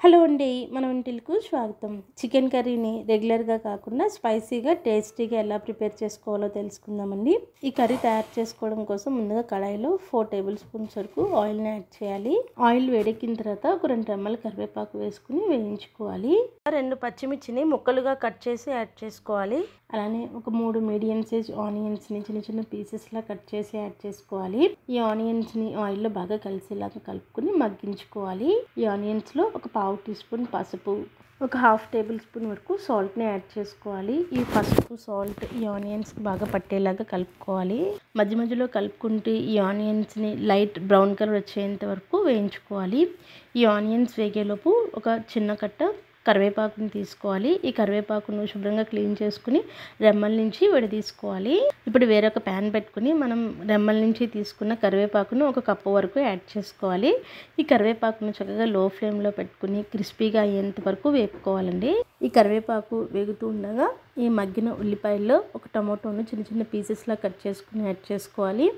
Hello అండి, మన వంటిల్లకు స్వాగతం. చికెన్ కర్రీని రెగ్యులర్గా కాకుండా స్పైసీగా టేస్టీగా ఎలా ప్రిపేర్ చేసుకోవాలో తెలుసుకుందామండి. ఈ కర్రీ తయారు చేసుకోవడం కోసం ముందుగా కడాయిలో 4 టేబుల్ స్పూన్స్ వరకు ఆయిల్ని యాడ్ చేయాలి. ఆయిల్ వేడెక్కిన తర్వాత ఒక 2 రెమ్మల కరివేపాకు వేసుకుని వేయించుకోవాలి. 2 పచ్చిమిర్చిని ముక్కలుగా కట్ చేసి యాడ్ చేసుకోవాలి. అలానే ఒక 3 మీడియం సైజ్ ఆనియన్స్ని చిన్న చిన్న పీసెస్లా కట్ చేసి యాడ్ చేసుకోవాలి. ఈ ఆనియన్స్ని ఆయిల్లో బాగా కలిసేలాగా కలుపుకుని మగ్గించుకోవాలి. ఈ ఆనియన్స్లో ఒక 1/2 టీ స్పూన్ పసుపు, ఒక 1/2 టేబుల్ స్పూన్ వరకు సాల్ట్ని యాడ్ చేసుకోవాలి. ఈ పసుపు సాల్ట్ ఈ ఆనియన్స్కి బాగా పట్టేలాగా కలుపుకోవాలి. మధ్య మధ్యలో కలుపుకుంటూ ఈ ఆనియన్స్ని లైట్ బ్రౌన్ కలర్ వచ్చేంత వరకు వేయించుకోవాలి. ఈ ఆనియన్స్ వేగేలోపు ఒక చిన్న కట్ట కరివేపాకుని తీసుకోవాలి. ఈ కరివేపాకును శుభ్రంగా క్లీన్ చేసుకుని రెమ్మల నుంచి విడదీసుకోవాలి. ఇప్పుడు వేరొక ప్యాన్ పెట్టుకుని మనం రెమ్మల నుంచి తీసుకున్న కరివేపాకును ఒక కప్పు వరకు యాడ్ చేసుకోవాలి. ఈ కరివేపాకును చక్కగా లో ఫ్లేమ్లో పెట్టుకుని క్రిస్పీగా అయ్యేంత వరకు వేపుకోవాలండి. ఈ కరివేపాకు వేగుతూ ఉండగా ఈ మగ్గిన ఉల్లిపాయల్లో ఒక టమాటోను చిన్న చిన్న పీసెస్లా కట్ చేసుకుని యాడ్ చేసుకోవాలి.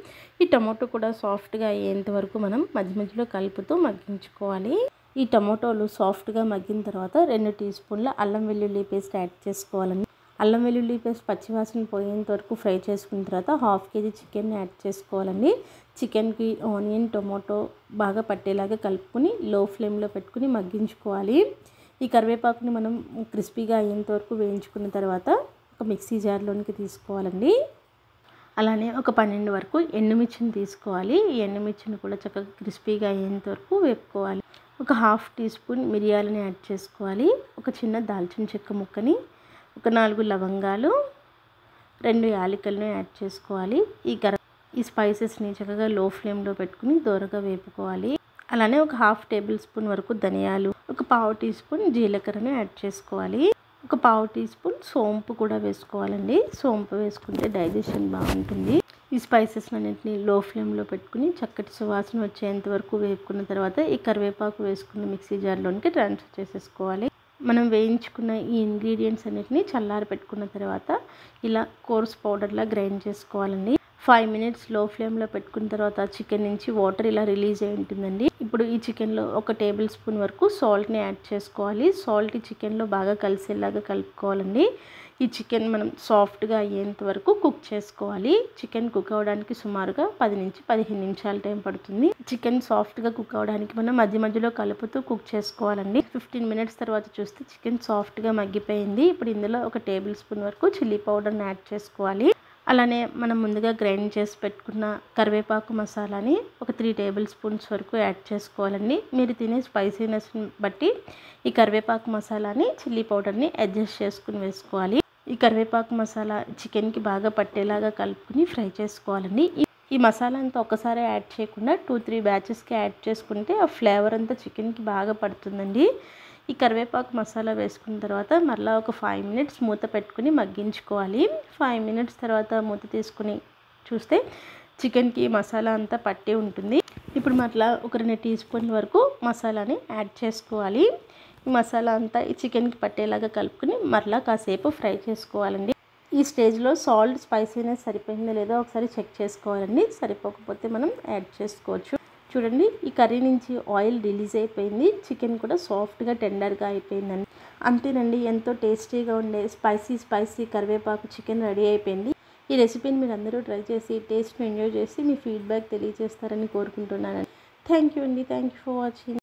ఈ టమాటో కూడా సాఫ్ట్గా అయ్యేంత వరకు మనం మధ్య మధ్యలో కలుపుతూ మగ్గించుకోవాలి. ఈ టమాటోలు సాఫ్ట్గా మగ్గిన తర్వాత 2 టీ స్పూన్ల అల్లం వెల్లుల్లి పేస్ట్ యాడ్ చేసుకోవాలండి. అల్లం వెల్లుల్లి పేస్ట్ పచ్చివాసన పోయేంత వరకు ఫ్రై చేసుకున్న తర్వాత 1/2 కేజీ చికెన్ యాడ్ చేసుకోవాలండి. చికెన్కి ఆనియన్ టొమాటో బాగా పట్టేలాగా కలుపుకొని లో ఫ్లేమ్లో పెట్టుకుని మగ్గించుకోవాలి. ఈ కరివేపాకుని మనం క్రిస్పీగా అయ్యేంత వరకు వేయించుకున్న తర్వాత ఒక మిక్సీ జార్లోనికి తీసుకోవాలండి. అలానే ఒక 12 వరకు ఎండుమిర్చిని తీసుకోవాలి. ఈ ఎండుమిర్చిని కూడా చక్కగా క్రిస్పీగా అయ్యేంత వరకు వేపుకోవాలి. ఒక 1/2 టీ స్పూన్ మిరియాలని యాడ్ చేసుకోవాలి. ఒక చిన్న దాల్చిన చెక్క ముక్కని, ఒక 4 లవంగాలు, 2 యాలకులను యాడ్ చేసుకోవాలి. ఈ స్పైసెస్ని చక్కగా లో ఫ్లేమ్లో పెట్టుకుని దోరగా వేపుకోవాలి. అలానే ఒక 1/2 టేబుల్ స్పూన్ వరకు ధనియాలు, ఒక 1/2 టీ స్పూన్ జీలకర్రను యాడ్ చేసుకోవాలి. ఒక 1/2 టీ స్పూన్ సోంపు కూడా వేసుకోవాలండి. సోంపు వేసుకుంటే డైజెషన్ బాగుంటుంది. ఈ స్పైసెస్ అన్నింటినీ లో ఫ్లేమ్లో పెట్టుకుని చక్కటి సువాసన వచ్చేంత వరకు వేపుకున్న తర్వాత ఈ కరివేపాకు వేసుకున్న మిక్సీ జార్లోనికి ట్రాన్స్ఫర్ చేసేసుకోవాలి. మనం వేయించుకున్న ఈ ఇంగ్రీడియంట్స్ అన్నిటిని చల్లారి పెట్టుకున్న తర్వాత ఇలా కోర్స్ పౌడర్లా గ్రైండ్ చేసుకోవాలండి. 5 మినిట్స్ లో ఫ్లేమ్లో పెట్టుకున్న తర్వాత చికెన్ నుంచి వాటర్ ఇలా రిలీజ్ అయి ఉంటుందండి. ఇప్పుడు ఈ చికెన్లో ఒక టేబుల్ స్పూన్ వరకు సాల్ట్ని యాడ్ చేసుకోవాలి. సాల్ట్ ఈ చికెన్లో బాగా కలిసేలాగా కలుపుకోవాలండి. ఈ చికెన్ మనం సాఫ్ట్గా అయ్యేంత వరకు కుక్ చేసుకోవాలి. చికెన్ కుక్ అవ్వడానికి సుమారుగా 10 నుంచి 15 నిమిషాల టైం పడుతుంది. చికెన్ సాఫ్ట్గా కుక్ అవ్వడానికి మనం మధ్య మధ్యలో కలుపుతూ కుక్ చేసుకోవాలండి. 15 మినిట్స్ తర్వాత చూస్తే చికెన్ సాఫ్ట్గా మగ్గిపోయింది. ఇప్పుడు ఇందులో ఒక టేబుల్ స్పూన్ వరకు చిల్లీ పౌడర్ని యాడ్ చేసుకోవాలి. అలానే మనం ముందుగా గ్రైండ్ చేసి పెట్టుకున్న కరివేపాకు మసాలాని ఒక 3 టేబుల్ స్పూన్స్ వరకు యాడ్ చేసుకోవాలండి. మీరు తినే స్పైసీనెస్ని బట్టి ఈ కరివేపాకు మసాలాని చిల్లీ పౌడర్ని అడ్జస్ట్ చేసుకుని వేసుకోవాలి. ఈ కరివేపాకు మసాలా చికెన్కి బాగా పట్టేలాగా కలుపుకుని ఫ్రై చేసుకోవాలండి. ఈ మసాలా అంతా ఒకసారి యాడ్ చేయకుండా 2-3 బ్యాచెస్కి యాడ్ చేసుకుంటే ఆ ఫ్లేవర్ అంతా చికెన్కి బాగా పడుతుందండి. ఈ కరివేపాకు మసాలా వేసుకున్న తర్వాత మరలా ఒక 5 మినిట్స్ మూత పెట్టుకుని మగ్గించుకోవాలి. 5 మినిట్స్ తర్వాత మూత తీసుకుని చూస్తే చికెన్కి మసాలా అంతా పట్టి ఉంటుంది. ఇప్పుడు మరలా ఒక 2 టీ స్పూన్ల వరకు మసాలాని యాడ్ చేసుకోవాలి. ఈ మసాలా అంతా ఈ చికెన్కి పట్టేలాగా కలుపుకుని మరలా కాసేపు ఫ్రై చేసుకోవాలండి. ఈ స్టేజ్లో సాల్ట్ స్పైసీనెస్ సరిపోయిందో లేదో ఒకసారి చెక్ చేసుకోవాలండి. సరిపోకపోతే మనం యాడ్ చేసుకోవచ్చు. చూడండి, ఈ కర్రీ నుంచి ఆయిల్ రిలీజ్ అయిపోయింది. చికెన్ కూడా సాఫ్ట్గా టెండర్గా అయిపోయిందండి. అంతేనండి, ఎంతో టేస్టీగా ఉండే స్పైసీ కరివేపాకు చికెన్ రెడీ అయిపోయింది. ఈ రెసిపీని మీరు అందరూ ట్రై చేసి టేస్ట్ని ఎంజాయ్ చేసి మీ ఫీడ్బ్యాక్ తెలియజేస్తారని కోరుకుంటున్నానండి. థ్యాంక్ యూ అండి. Thank you for watching.